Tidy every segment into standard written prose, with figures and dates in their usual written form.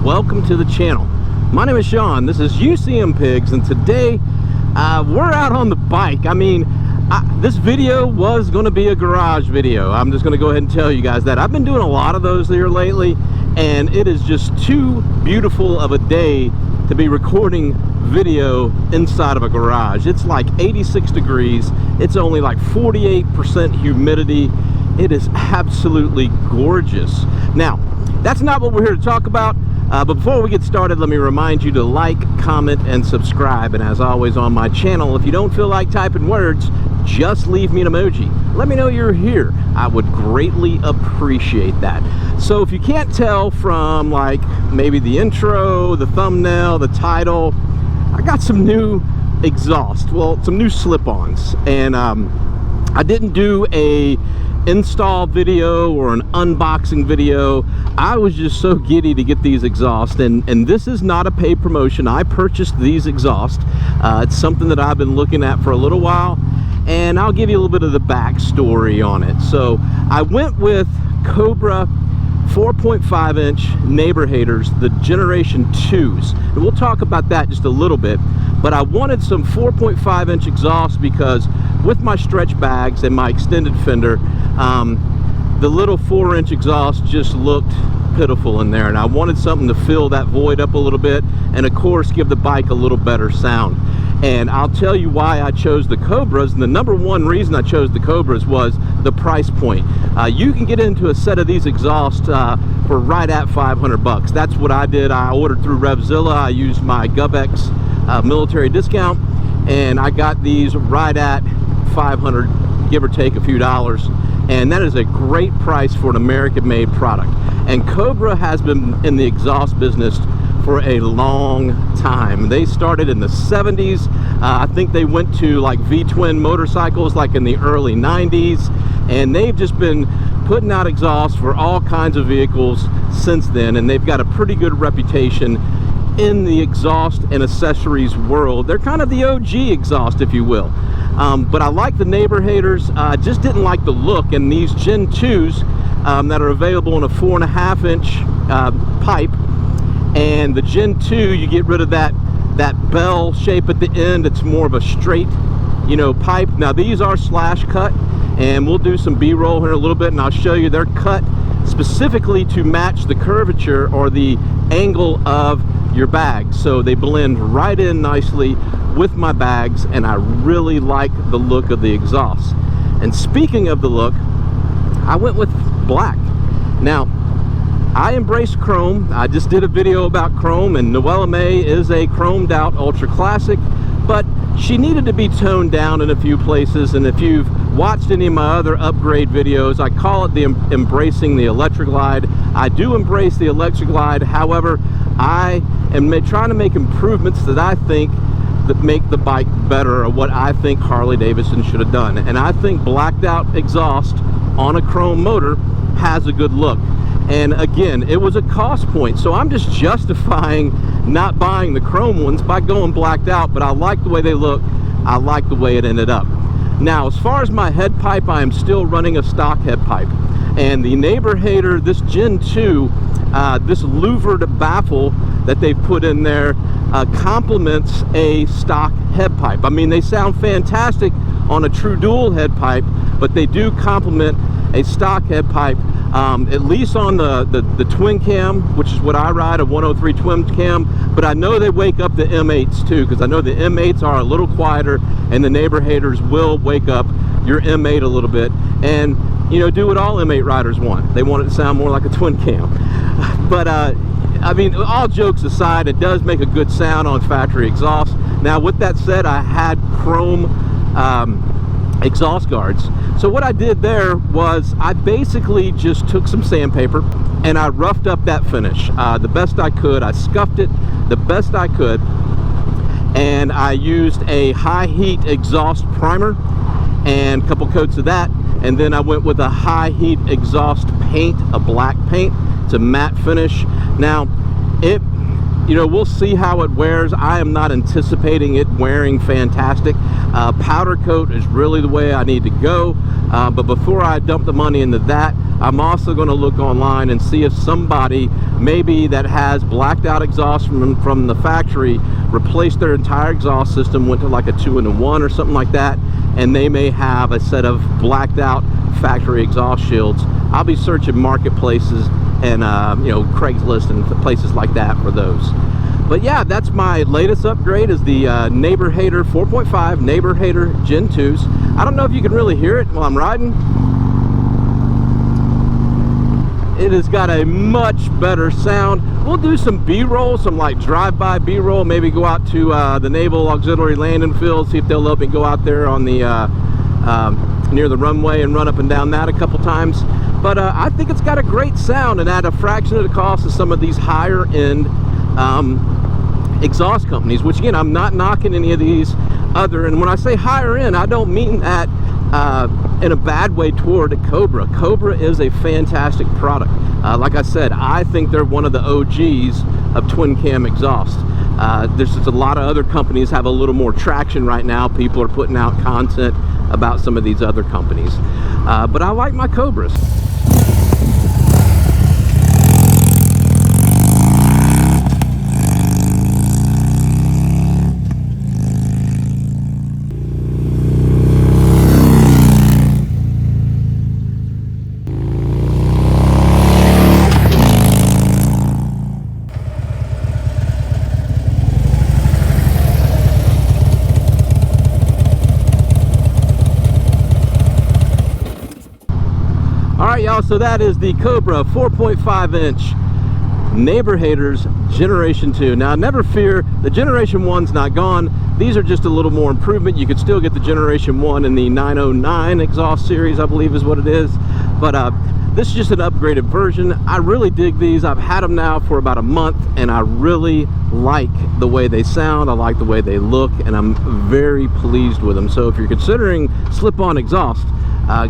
welcome to the channel. My name is Sean, this is UCM Pigs, and today we're out on the bike. I mean, this video was going to be a garage video. I'm just going to go ahead and tell you guys that. I've been doing a lot of those here lately, and it is just too beautiful of a day to be recording video inside of a garage. It's like 86 degrees. It's only like 48% humidity. It is absolutely gorgeous. Now, that's not what we're here to talk about. But before we get started, let me remind you to like, comment, and subscribe. And as always on my channel, if you don't feel like typing words, just leave me an emoji. Let me know you're here. I would greatly appreciate that. So if you can't tell from like maybe the intro, the thumbnail, the title, I got some new exhaust, well, some new slip-ons. And I didn't do a install video or an unboxing video. I was just so giddy to get these exhausts, and this is not a paid promotion. I purchased these exhausts. It's something that I've been looking at for a little while, and I'll give you a little bit of the backstory on it. So I went with Cobra 4.5 inch Neighbor Haters, the Generation 2s, and we'll talk about that just a little bit. But I wanted some 4.5 inch exhaust because with my stretch bags and my extended fender, the little 4-inch exhaust just looked pitiful in there, and I wanted something to fill that void up a little bit, and of course give the bike a little better sound. And I'll tell you why I chose the Cobras, and the number one reason I chose the Cobras was the price point. You can get into a set of these exhausts for right at 500 bucks. That's what I did. I ordered through Revzilla. I used my GovX military discount, and I got these right at 500, give or take a few dollars. And that is a great price for an American-made product. And Cobra has been in the exhaust business for a long time. They started in the 70s. I think they went to like V-twin motorcycles like in the early 90s, and they've just been putting out exhaust for all kinds of vehicles since then, and they've got a pretty good reputation in the exhaust and accessories world. They're kind of the OG exhaust, if you will. But I like the Neighbor Haters. I just didn't like the look, and these Gen 2s that are available in a 4.5 inch pipe, and the Gen 2, you get rid of that bell shape at the end. It's more of a straight, you know, pipe. Now these are slash cut, and we'll do some B-roll here in a little bit, and I'll show you they're cut specifically to match the curvature or the angle of your bags, so they blend right in nicely with my bags, and I really like the look of the exhaust. And speaking of the look, I went with black. Now, I embrace chrome. I just did a video about chrome, and Noella May is a chromed out ultra classic, but she needed to be toned down in a few places. And if you've watched any of my other upgrade videos, I call it the embracing the electric glide. I do embrace the electric glide. However, I am trying to make improvements that I think that make the bike better, or what I think Harley Davidson should have done. And I think blacked out exhaust on a chrome motor has a good look. And again, it was a cost point, so I'm just justifying not buying the chrome ones by going blacked out. But I like the way they look. I like the way it ended up. Now, as far as my head pipe, I am still running a stock head pipe. And the Neighbor Hater, this Gen 2, this louvered baffle that they've put in there complements a stock head pipe. I mean, they sound fantastic on a true dual head pipe, but they do complement a stock head pipe, at least on the twin cam, which is what I ride, a 103 twin cam. But I know they wake up the M8s too, because I know the M8s are a little quieter, and the Neighbor Haters will wake up your M8 a little bit, and you know, do what all M8 riders want. They want it to sound more like a twin cam. But I mean, all jokes aside, it does make a good sound on factory exhaust. Now, with that said, I had chrome exhaust guards. So what I did there was I basically just took some sandpaper and I roughed up that finish the best I could. I scuffed it the best I could, and I used a high heat exhaust primer and a couple coats of that, and then I went with a high heat exhaust paint, a black paint. It's a matte finish. Now, it, you know, we'll see how it wears. I am not anticipating it wearing fantastic. Powder coat is really the way I need to go. But before I dump the money into that, I'm also going to look online and see if somebody maybe that has blacked out exhaust from the factory replaced their entire exhaust system, went to like a 2-in-1 or something like that, and they may have a set of blacked out factory exhaust shields. I'll be searching marketplaces and you know, Craigslist and places like that for those. But yeah, that's my latest upgrade, is the Neighbor Hater 4.5 Neighbor Hater Gen 2s. I don't know if you can really hear it while I'm riding. It has got a much better sound. We'll do some B-roll, some like drive-by B-roll, maybe go out to the Naval Auxiliary Landing Field, see if they'll let me go out there on the near the runway and run up and down that a couple times. But I think it's got a great sound, and at a fraction of the cost of some of these higher end exhaust companies, which again, I'm not knocking any of these other, and when I say higher end, I don't mean that in a bad way toward Cobra. Cobra is a fantastic product. Like I said, I think they're one of the OGs of twin cam exhaust. There's just a lot of other companies have a little more traction right now. People are putting out content about some of these other companies. But I like my Cobras. Alright y'all, so that is the Cobra 4.5 inch Neighbor Haters Generation 2. Now never fear, the Generation 1's not gone. These are just a little more improvement. You could still get the Generation 1 in the 909 exhaust series, I believe is what it is. But this is just an upgraded version. I really dig these. I've had them now for about a month, and I really like the way they sound. I like the way they look, and I'm very pleased with them. So if you're considering slip-on exhaust,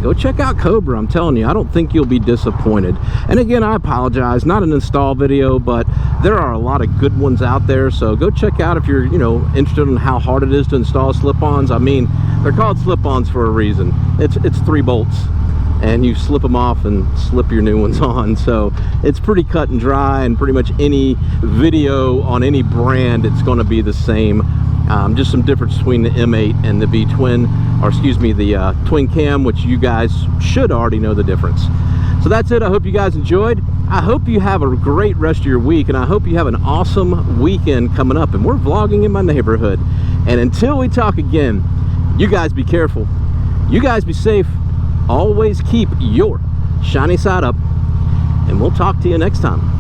go check out Cobra. I'm telling you, I don't think you'll be disappointed. And again, I apologize, not an install video, but there are a lot of good ones out there. So go check out if you're, you know, interested in how hard it is to install slip-ons. I mean, they're called slip-ons for a reason. It's 3 bolts, and you slip them off and slip your new ones on. So it's pretty cut and dry, and pretty much any video on any brand, it's going to be the same. Just some difference between the M8 and the V-twin, or excuse me, the twin cam, which you guys should already know the difference. So that's it. I hope you guys enjoyed. I hope you have a great rest of your week, and I hope you have an awesome weekend coming up. And we're vlogging in my neighborhood. And until we talk again, you guys be careful. You guys be safe. Always keep your shiny side up, and we'll talk to you next time.